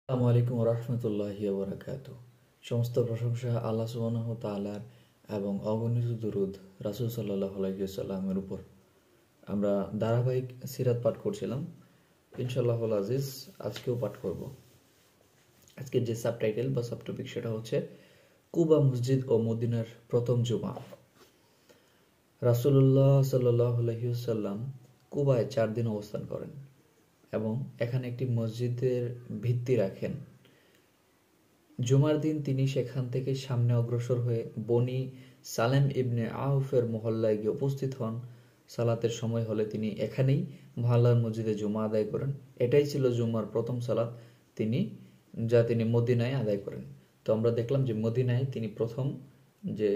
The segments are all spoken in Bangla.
আসসালামু আলাইকুম রহমতুল্লাহি ওবরাকাতু। সমস্ত প্রশংসা আল্লাহ সুবহানাহু ওয়া তাআলার এবং অগণিত দুরূদ রাসূল সাল্লাল্লাহু আলাইহি ওয়াসাল্লামের উপর। আমরা ধারাবাহিক সিরাত পাঠ করছিলাম। ইনশাআল্লাহুল আজিজ আজকেও পাঠ করব। আজকের যে সাবটাইটেল বা সাবটপিক সেটা হচ্ছে কুবা মসজিদ ও মদিনার প্রথম জুমা। রাসূলুল্লাহ সাল্লাল্লাহু আলাইহি ওয়াসাল্লাম কুবায় 4 দিন অবস্থান করেন এবং এখানে একটি মসজিদের ভিত্তি রাখেন। জুমার দিন তিনি সেখান থেকে সামনে অগ্রসর হয়ে বনি সালেম ইবনে আউফের মহল্লায় গিয়ে উপস্থিত হন। সালাতের সময় হলে তিনি এখানেই মহল্লার মসজিদে জুমা আদায় করেন। এটাই ছিল জুমার প্রথম সালাত তিনি মদিনায় আদায় করেন। তো আমরা দেখলাম যে মদিনায় তিনি প্রথম যে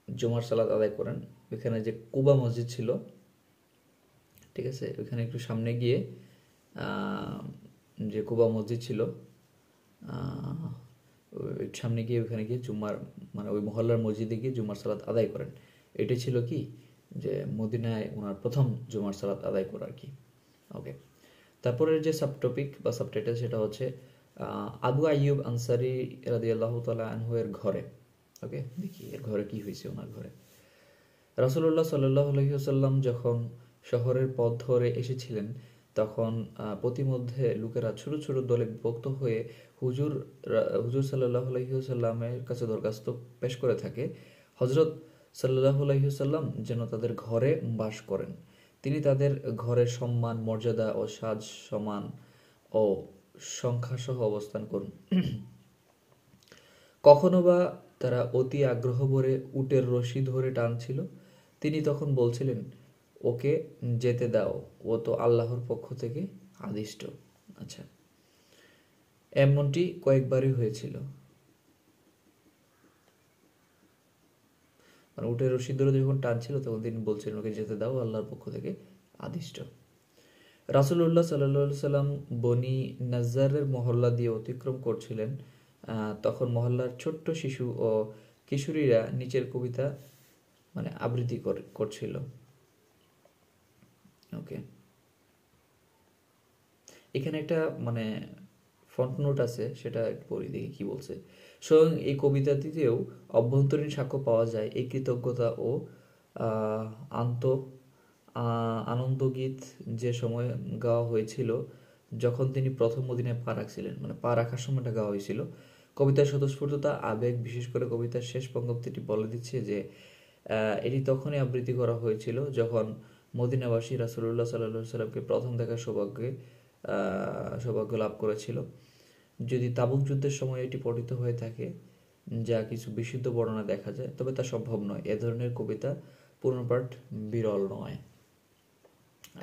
জুমার সালাত আদায় করেন। ওইখানে যে কুবা মসজিদ ছিল, ঠিক আছে, ওইখানে একটু সামনে গিয়ে যে কুবা মসজিদ ছিল সামনে গিয়ে ওখানে গিয়ে জুম্মার ওই মহল্লার মসজিদে গিয়ে জুমার সালাত আদায় করেন। এটাই ছিল কি যে মদিনায় ওনার প্রথম জুমার সালাত আদায় করা আর কি। ওকে, তারপরের যে সাবটপিক বা সাবটাইটেল সেটা হচ্ছে আবু আইয়ুব আনসারি রাদিয়াল্লাহু তাআলা আনহু এর ঘরে। ওকে, দেখি এর ঘরে কি হয়েছে। ওনার ঘরে রাসূলুল্লাহ সাল্লাল্লাহু আলাইহি ওয়াসাল্লাম যখন শহরের পথ ধরে এসেছিলেন তখন প্রতিমধ্যে লোকেরা ছোট ছোট দলে বিভক্ত হয়ে হুজুর সাল্লাল্লাহু আলাইহি ওয়াসাল্লামের কাছে দরখাস্ত পেশ করে থাকে হযরত সাল্লাল্লাহু আলাইহি ওয়াসাল্লাম যেন তাদের ঘরে বাস করেন। তিনি তাদের ঘরের সম্মান, মর্যাদা ও সাজ সমান ও সংখ্যাসহ অবস্থান করুন। কখনো বা তারা অতি আগ্রহ ভরে উটের রশি ধরে টানছিল। তিনি তখন বলছিলেন, ওকে যেতে দাও, ও তো আল্লাহর পক্ষ থেকে আদিষ্ট। আচ্ছা, এমনটি কয়েকবারই হয়েছিল। উটের রশি ধরে যখন টানছিল তখন তিনি বলছিলেন, ওকে যেতে দাও, আল্লাহর পক্ষ থেকে আদিষ্ট। রাসূলুল্লাহ সাল্লাল্লাহু আলাইহি সাল্লাম বনি নাজ্জারের মহল্লা দিয়ে অতিক্রম করছিলেন। তখন মহল্লার ছোট্ট শিশু ও কিশোরীরা নিচের কবিতা আবৃত্তি করছিল। ওকে, এখানে একটা ফ্রন্ট নোট আছে, সেটা একটু পড়ি, দেখি কি বলছে। স্বয়ং এই কবিতাটিতেও অভ্যন্তরীণ সাক্ষ্য পাওয়া যায় এই কৃতজ্ঞতা ও আনন্দগীত যে সময় গাওয়া হয়েছিল যখন তিনি প্রথম মদিনায় পা রাখছিলেন, পা রাখার সময়টা গাওয়া হয়েছিল। কবিতার স্বতঃস্ফূর্ততা, আবেগ, বিশেষ করে কবিতার শেষ পঙ্ক্তিটি বলে দিচ্ছে যে এটি তখনই আবৃত্তি করা হয়েছিল যখন মদিনাবাসী রাসূলুল্লাহ সাল্লাল্লাহু আলাইহি সাল্লামকে প্রথম দেখার সৌভাগ্য লাভ করেছিল। যদি তাবুক যুদ্ধের সময় এটি পঠিত হয়ে থাকে, যা কিছু বিশুদ্ধ বর্ণনা দেখা যায়, তবে তা সম্ভব নয়। এ ধরনের কবিতা পুনর্পাঠ বিরল নয়।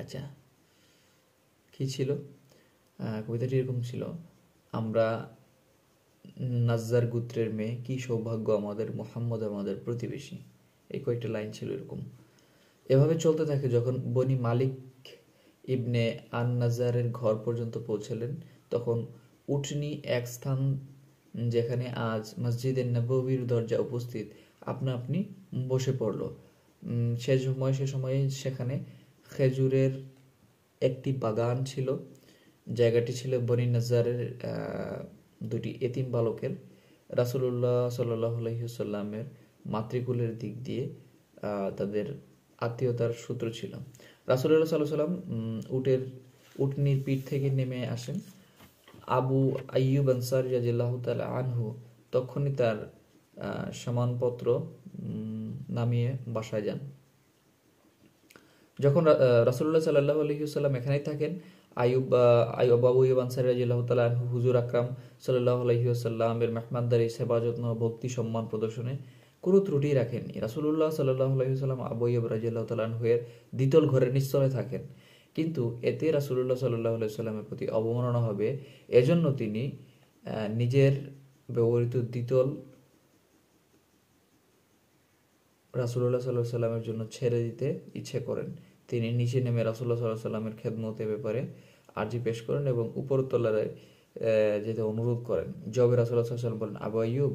আচ্ছা, কি ছিল কবিতাটি? এরকম ছিল, আমরা নাজ্জার গোত্রের মেয়ে, কি সৌভাগ্য আমাদের, মুহাম্মদ আমাদের প্রতিবেশী। এই কয়েকটা লাইন ছিল এরকম। এভাবে চলতে থাকে যখন বনি মালিক ইবনে আন নাজারের ঘর পর্যন্ত পৌঁছলেন, তখন উটনি এক স্থান যেখানে আজ মসজিদে নববীর দরজা উপস্থিত আপনা আপনি বসে পড়ল। সে সময়ে সেখানে খেজুরের একটি বাগান ছিল। জায়গাটি ছিল বনি নাজারের দুটি এতিম বালকের। রাসূলুল্লাহ সাল্লাল্লাহু আলাইহি ওয়াসাল্লামের মাতৃকুলের দিক দিয়ে তাদের আত্মীয়তার সূত্র ছিল। রাসূলুল্লাহ সাল্লাল্লাহু আলাইহি ওয়াসাল্লাম উটনির পিঠ থেকে নেমে আসেন। আবু আইয়ুব আনসারী রাদিয়াল্লাহু তাআলা আনহু তখনই তার সম্মানপত্র নামিয়ে বাসায় যান। যখন রাসূলুল্লাহ সাল্লাল্লাহু আলাইহি ওয়াসাল্লাম এখানেই থাকেন, আবু আইয়ুব আনসারী রাদিয়াল্লাহু তাআলা আনহু হুজুর আকরাম সাল্লাল্লাহু আলাইহি ওয়াসাল্লামের মেহমানদারি, সেবা যত্ন, ভক্তি সম্মান প্রদর্শনে কোনো ত্রুটি রাখেননি। রাসূলুল্লাহ সাল্লাল্লাহু আলাইহি ওয়াসাল্লাম আবু আইয়ুব রাদিয়াল্লাহু তাআলা আনহু এর দ্বিতল ঘরের নিশ্চলে থাকেন, কিন্তু এতে রাসূলুল্লাহ সাল্লাল্লাহু আলাইহি ওয়াসাল্লামের প্রতি অবমাননা হবে। এজন্য তিনি নিজের ব্যবহৃত দ্বিতল রাসূলুল্লাহ সাল্লাল্লাহু আলাইহি ওয়াসাল্লামের জন্য ছেড়ে দিতে ইচ্ছে করেন। তিনি নিচে নেমে রাসূলুল্লাহ সাল্লাল্লাহু আলাইহি ওয়াসাল্লামের খেদমতের ব্যাপারে আর্জি পেশ করেন এবং উপরতলায় যেতে অনুরোধ করেন। জবাবে রাসূলুল্লাহ সাল্লাল্লাহু আলাইহি ওয়াসাল্লাম বলেন, আবু আইয়ুব,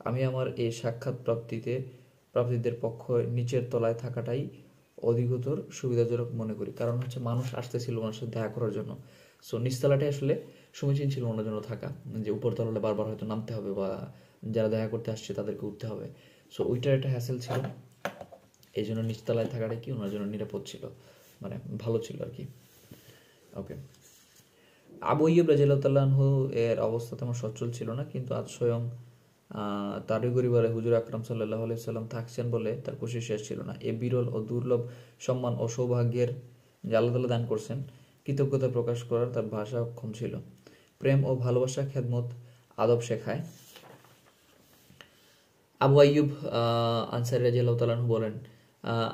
আমি আমার এই সাক্ষাৎ প্রাপ্তিদের পক্ষ নিচের তলায় থাকাটাই অধিকতর সুবিধাজনক মনে করি। কারণ হচ্ছে মানুষ আসতেছিল ওনার সাথে দেখা করার জন্য। সো নিচতলাটাই আসলে সমীচীন ছিল ওনার জন্য থাকা, যে উপরতলায় বারবার হয়তো নামতে হবে বা যারা দেখা করতে আসছে তাদেরকে উঠতে হবে। সো ওইটার একটা হ্যাসেল ছিল, এই জন্য নিচতলায় থাকাটা কি ওনার জন্য নিরাপদ ছিল, মানে ভালো ছিল আর কি। ওকে, আবু আইয়ুব রাদিয়াল্লাহু আনহু এর অবস্থা তেমন সচ্ছল ছিল না, কিন্তু আজ স্বয়ং তারই পরিবারে হুজুর আকরাম সাল্লাল্লাহু আলাইহি সাল্লাম থাকছেন বলে তার খুশি শেষ ছিল না। এ বিরল ও দুর্লভ সম্মান ও সৌভাগ্যের যে আল্লাহ তাআলা দান করছেন, কৃতজ্ঞতা প্রকাশ করার তার ভাষা অক্ষম ছিল। প্রেম ও ভালোবাসা, খেদমত, আদব শেখায়। আবু আইয়ুব আনসারী রাদিয়াল্লাহু তাআলা আনহু বলেন,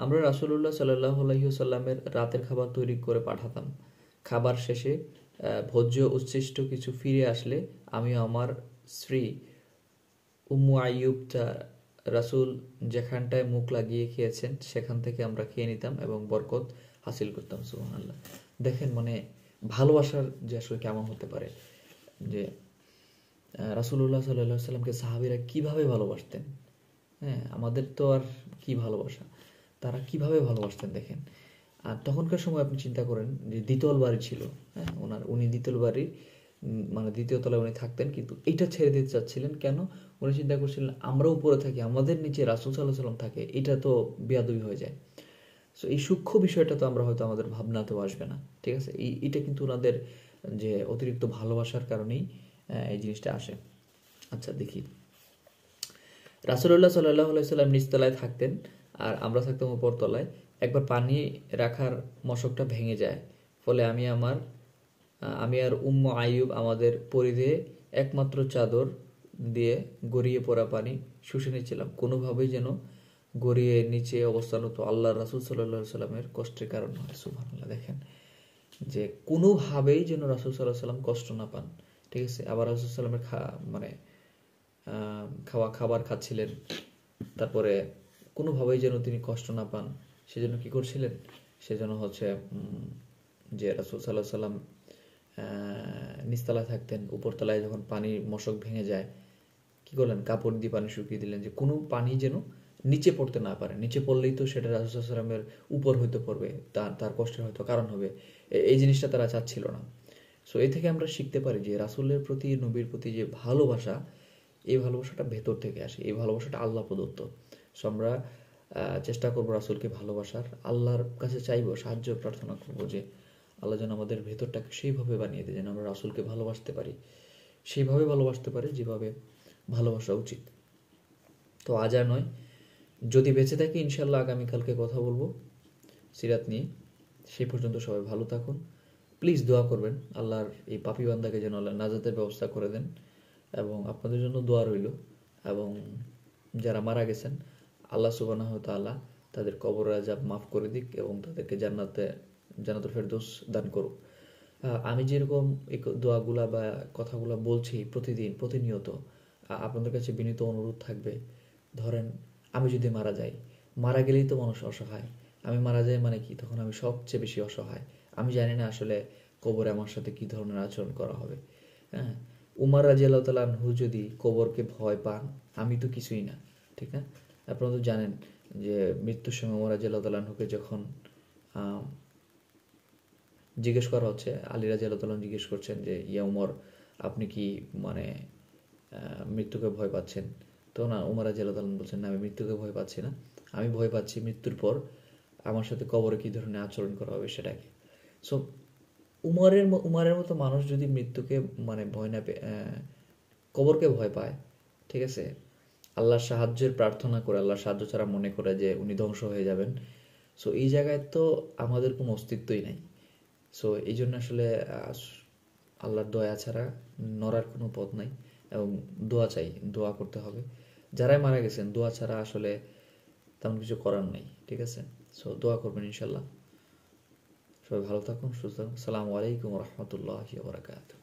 আমরা রাসূলুল্লাহ সাল্লাল্লাহু আলাইহি ওয়াসাল্লামের রাতের খাবার তৈরি করে পাঠাতাম। খাবার শেষে ভোজ্য উচ্ছিষ্ট কিছু ফিরে আসলে আমি আমার স্ত্রী উম্মু আইয়ুব রাসূল যেখানটায় মুখ লাগিয়ে খেয়েছেন সেখান থেকে আমরা খেয়ে নিতাম এবং বরকত হাসিল করতাম। সুবহানাল্লাহ। দেখেন মানে ভালোবাসার যে আসলে কেমন হতে পারে, যে রাসূলুল্লাহ সাল্লাল্লাহু আলাইহি সাল্লামকে সাহাবীরা কিভাবে ভালোবাসতেন। হ্যাঁ, আমাদের তো আর কি ভালোবাসা, তারা কিভাবে ভালোবাসতেন দেখেন। আর তখনকার সময় আপনি চিন্তা করেন যে দ্বিতল বাড়ি ছিল, হ্যাঁ, উনি দ্বিতল বাড়ির মানে দ্বিতীয় তলায় উনি থাকতেন, কিন্তু এটা ছেড়ে দিতে চাচ্ছিলেন কেন? উনি চিন্তা করছিলেন আমরা উপরে থাকি, আমাদের নিচে রাসূল সাল্লাল্লাহু আলাইহি সাল্লাম থাকে, এটা তো বেয়াদবি হয়ে যায়। সো এই সূক্ষ্ম বিষয়টা তো আমরা হয়তো আমাদের ভাবনাতেও আসবে না, ঠিক আছে। এটা কিন্তু ওনাদের যে অতিরিক্ত ভালোবাসার কারণেই এই জিনিসটা আসে। আচ্ছা দেখি, রাসূলুল্লাহ সাল্লাল্লাহু আলাইহি সাল্লাম নিচতলায় থাকতেন আর আমরা থাকতাম উপর তলায়। একবার পানি রাখার মশকটা ভেঙে যায়, ফলে আমি আর উম্মু আইয়ুব আমাদের পরিধে একমাত্র চাদর দিয়ে গড়িয়ে পড়া পানি শুষে নিচ্ছিলাম। কোনোভাবেই যেন গড়িয়ে নিচে অবস্থানরত আল্লাহ রাসূল সাল্লাল্লাহু আলাইহি সাল্লামের কষ্টের কারণ হয়। সুবহানাল্লাহ। দেখেন যে কোনোভাবেই যেন রাসূল সাল্লাল্লাহু আলাইহি সাল্লাম কষ্ট না পান, ঠিক আছে। আবার রাসূল সাল্লামের মানে খাবার খাচ্ছিলেন, তারপরে কোনোভাবেই যেন তিনি কষ্ট না পান, সেজন্য কি করছিলেন, সেজন্য হচ্ছে যে রাসূল সাল্লাল্লাহু আলাইহি সাল্লাম নিচতলায় থাকতেন, উপরতলায় যখন পানি মশক ভেঙে যায় কি করলেন, কাপড় দিয়ে পানি শুকিয়ে দিলেন, যে কোনো পানি যেন নিচে পড়তে না পারে। নিচে পড়লেই তো সেটা রাসূল সাল্লাল্লাহু আলাইহি সাল্লামের উপর হইতে পড়বে, তার কষ্টের হয়তো কারণ হবে। এই জিনিসটা তারা চাচ্ছিল না। সো এই থেকে আমরা শিখতে পারি যে রাসূলের প্রতি, নবীর প্রতি যে ভালোবাসা, এই ভালোবাসাটা ভেতর থেকে আসে, এই ভালোবাসাটা আল্লাহ প্রদত্ত। সো আমরা চেষ্টা করবো রাসূলকে ভালোবাসার, আল্লাহর কাছে চাইবো, সাহায্য প্রার্থনা করবো যে আল্লাহ যেন আমাদের ভেতরটাকে সেইভাবে বানিয়ে দেয় যেন আমরা রাসূলকে ভালোবাসতে পারি, সেইভাবে ভালোবাসতে পারি যেভাবে ভালোবাসা উচিত। তো আজ আর নয়, যদি বেঁচে থাকি ইনশাল্লাহ আগামীকালকে কথা বলবো সিরাত নিয়ে। সেই পর্যন্ত সবাই ভালো থাকুন, প্লিজ দোয়া করবেন আল্লাহর এই পাপী বান্দাকে যেন আল্লাহ নাজাতের ব্যবস্থা করে দেন, এবং আপনাদের জন্য দোয়া রইল। এবং যারা মারা গেছেন আল্লাহ সুবহানাহু ওয়া তাআলা তাদের কবর আযাব মাফ করে দিক এবং তাদেরকে জান্নাতুল ফেরদৌস দান করুক। আমি যেরকম এই দোয়াগুলা বা কথাগুলা বলছি প্রতিনিয়ত, আপনাদের কাছে বিনীত অনুরোধ থাকবে, ধরেন আমি যদি মারা যাই, মারা গেলেই তো মানুষ অসহায়, আমি মারা যাই মানে কি, তখন আমি সবচেয়ে বেশি অসহায়। আমি জানি না আসলে কবরে আমার সাথে কি ধরনের আচরণ করা হবে। হ্যাঁ, উমর রাদিয়াল্লাহু তাআলা আনহু যদি কবরকে ভয় পান, আমি তো কিছুই না, ঠিক না। আপনারা তো জানেন যে মৃত্যুর সময় উমর রাদিয়াল্লাহু তাআলা আনহুকে যখন জিজ্ঞেস করা হচ্ছে, আলী রাদিয়াল্লাহু তাআলা জিজ্ঞেস করছেন যে ইয়া উমর, আপনি কি মানে মৃত্যুকে ভয় পাচ্ছেন? তো না, উমর রাদিয়াল্লাহু তাআলা বলছেন, না আমি মৃত্যুকে ভয় পাচ্ছি না, আমি ভয় পাচ্ছি মৃত্যুর পর আমার সাথে কবরে কি ধরনের আচরণ করা হবে সেটাকে। সো উমরের মতো মানুষ যদি মৃত্যুকে মানে ভয় না পেয়ে কবরকে ভয় পায়, ঠিক আছে, আল্লাহর সাহায্যের প্রার্থনা করে, আল্লাহর সাহায্য ছাড়া মনে করে যে উনি ধ্বংস হয়ে যাবেন, সো এই জায়গায় তো আমাদের কোনো অস্তিত্বই নাই। সো এই জন্য আসলে আল্লাহর দয়া ছাড়া নড়ার কোনো পথ নাই, এবং দোয়া চাই, দোয়া করতে হবে। যারাই মারা গেছেন দোয়া ছাড়া আসলে তেমন কিছু করার নেই, ঠিক আছে। সো দোয়া করবেন ইনশাল্লাহ। সবাই ভালো থাকুন, সুস্থ থাকুন। আসসালামু আলাইকুম ওয়া রাহমাতুল্লাহি ওয়া বারাকাতুহু।